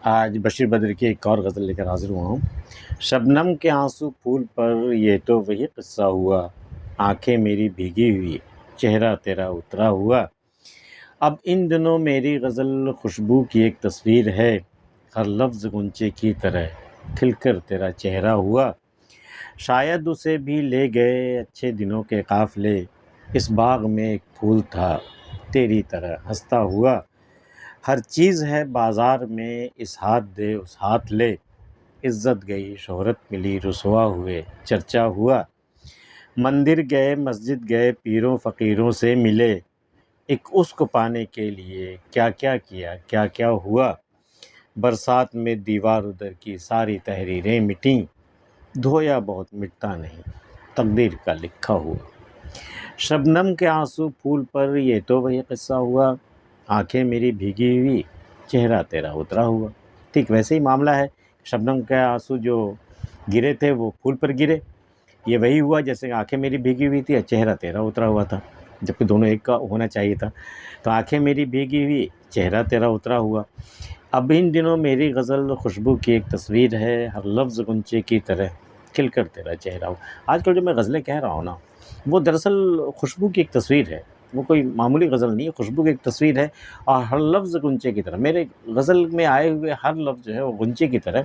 آج بشیر بدر کی ایک اور غزل لے کر حاضر ہوا ہوں۔ شبنم کے آنسو پھول پر یہ تو وہی قصہ ہوا، آنکھیں میری بھیگی ہوئی چہرہ تیرا اترا ہوا۔ اب ان دنوں میری غزل خوشبو کی ایک تصویر ہے، ہر لفظ غنچے کی طرح کھل کر تیرا چہرہ ہوا۔ شاید اسے بھی لے گئے اچھے دنوں کے قافلے، اس باغ میں ایک پھول تھا تیری طرح ہنستا ہوا۔ ہر چیز ہے بازار میں، اس ہاتھ دے اس ہاتھ لے، عزت گئی شہرت ملی رسوا ہوئے چرچا ہوا۔ مندر گئے مسجد گئے پیروں فقیروں سے ملے، ایک عشق پانے کے لیے کیا کیا کیا کیا کیا ہوا۔ برسات میں دیوار ادھر کی ساری تحریریں مٹیں، دھویا بہت مٹتا نہیں تقدیر کا لکھا ہوا۔ شبنم کے آنسو پھول پر یہ تو وہی قصہ ہوا، آنکھیں میری بھیگی ہوئی چہرہ تیرا اترا ہوا۔ ٹھیک ویسے ہی معاملہ ہے، شبنم کے آنسو جو گرے تھے وہ پھول پر گرے، یہ وہی ہوا جیسے آنکھیں میری بھیگی ہوئی تھی اور چہرہ تیرا اترا ہوا تھا، جبکہ دونوں ایک کا ہونا چاہیے تھا۔ تو آنکھیں میری بھیگی ہوئی چہرہ تیرا اترا ہوا۔ اب ان دنوں میری غزل خوشبو کی ایک تصویر ہے، ہر لفظ غنچے کی طرح کھل کر تیرا چہرہ ہو۔ آج کل جو میں غزلیں کہہ رہا ہوں نا، وہ دراصل خوشبو کی ایک تصویر ہے، وہ کوئی معمولی غزل نہیں ہے، خوشبو کی ایک تصویر ہے، اور ہر لفظ غنچے کی طرح میرے غزل میں آئے ہوئے ہر لفظ جو ہے وہ غنچے کی طرح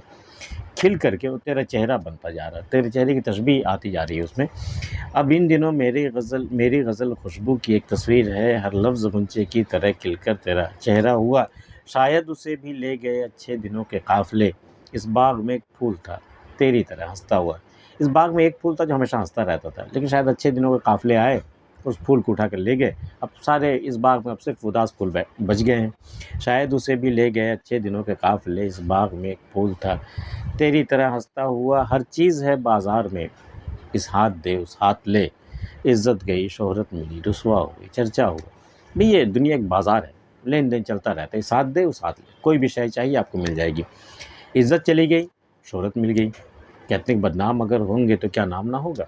کھل کر کے وہ تیرا چہرہ بنتا جا رہا ہے، تیرے چہرے کی تشبیہ آتی جا رہی ہے اس میں۔ اب ان دنوں میری غزل خوشبو کی ایک تصویر ہے، ہر لفظ غنچے کی طرح کھل کر تیرا چہرہ ہوا۔ شاید اسے بھی لے گئے اچھے دنوں کے قافلے، اس باغ میں ایک پھول تھا تیری طرح ہنستا ہوا۔ اس باغ میں ایک پھول تھا جو ہمیشہ ہنستا رہتا تھا، لیکن شاید اچھے دنوں کے قافلے آئے، اس پھول کو اٹھا کر لے گئے، اب سارے اس باغ میں اب صرف اداس پھول بچ گئے ہیں۔ شاید اسے بھی لے گئے اچھے دنوں کے قافلے، اس باغ میں ایک پھول تھا تیری طرح ہنستا ہوا۔ ہر چیز ہے بازار میں، اس ہاتھ دے اس ہاتھ لے، عزت گئی شہرت ملی رسوا ہوئی چرچا ہوا۔ بھئی یہ دنیا ایک بازار ہے، لین دین چلتا رہتا ہے، اس ہاتھ دے اس ہاتھ لے، کوئی بھی شے چاہیے آپ کو مل جائے گی۔ عزت چلی گئی شہرت مل گئی، کہتے ہیں بدنام اگر ہوں گے تو کیا نام نہ ہوگا۔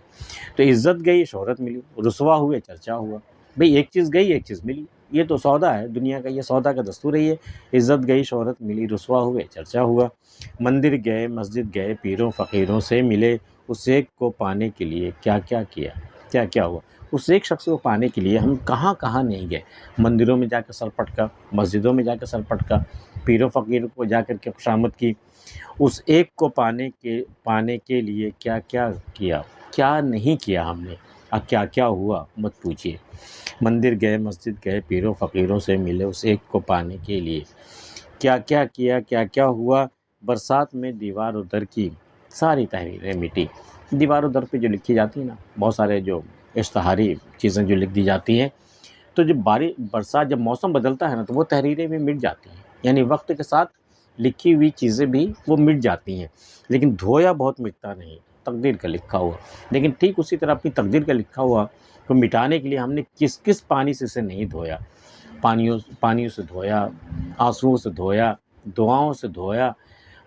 تو عزت گئی شہرت ملی رسوا ہوئے چرچا ہوا۔ بھئی ایک چیز گئی ایک چیز ملی، یہ تو سودا ہے دنیا کا، یہ سودا کا دستور ہے۔ یہ عزت گئی شہرت ملی رسوا ہوئے چرچا ہوا۔ مندر گئے مسجد گئے پیروں فقیروں سے ملے، اس ایک کو پانے کے لیے کیا کیا کیا کیا کیا ہوا۔ اس ایک شخص کو پانے کے لیے ہم کہاں کہاں نہیں گئے، مندروں میں جا کے سر پٹکا، مسجدوں میں جا کے سر پٹکا، پیروں فقیروں کو جا کر کے خوشامد کی۔ اس ایک کو پانے کے لیے کیا کیا کیا کیا نہیں کیا ہم نے، اور کیا کیا ہوا مت پوچھیے۔ مندر گئے مسجد گئے پیروں فقیروں سے ملے، اس ایک کو پانے کے لیے کیا کیا کیا کیا کیا ہوا۔ برسات میں دیوار ادھر کی ساری تحریریں مٹی۔ دیوار ادھر پہ جو لکھی جاتی ہیں نا، بہت سارے جو اشتہاری چیزیں جو لکھ دی جاتی ہیں، تو جب برسات جب موسم بدلتا ہے نا تو وہ تحریریں بھی مٹ جاتی ہیں، یعنی وقت کے ساتھ لکھی ہوئی چیزیں بھی وہ مٹ جاتی ہیں، لیکن دھویا بہت مٹتا نہیں تقدیر کا لکھا ہوا۔ لیکن ٹھیک اسی طرح اپنی تقدیر کا لکھا ہوا کو مٹانے کے لیے ہم نے کس کس پانی سے اسے نہیں دھویا، پانیوں سے دھویا، آنسوؤں سے دھویا، دعاؤں سے دھویا،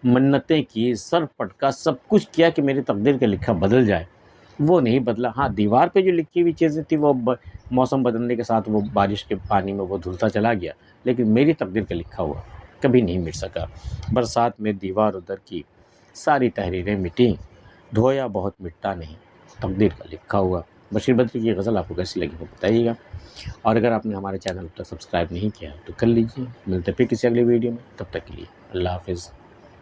منتیں کی، سر پٹکا، سب کچھ کیا کہ میری تقدیر کا لکھا بدل جائے، وہ نہیں بدلا۔ ہاں دیوار پہ جو لکھی ہوئی چیزیں تھیں وہ موسم بدلنے کے ساتھ وہ بارش کے پانی میں وہ دھلتا چلا گیا، لیکن میری تقدیر کا لکھا ہوا کبھی نہیں مٹ سکا۔ برسات میں دیوار ادھر کی ساری تحریریں مٹیں، دھویا بہت مٹتا نہیں تقدیر کا لکھا ہوا۔ بشیر بدر کی غزل آپ کو کیسی لگی وہ بتائیے گا، اور اگر آپ نے ہمارے چینل کو سبسکرائب نہیں کیا تو کر لیجیے۔ ملتے پھر کسی اگلی ویڈیو میں، تب تک کے لیے اللہ حافظ۔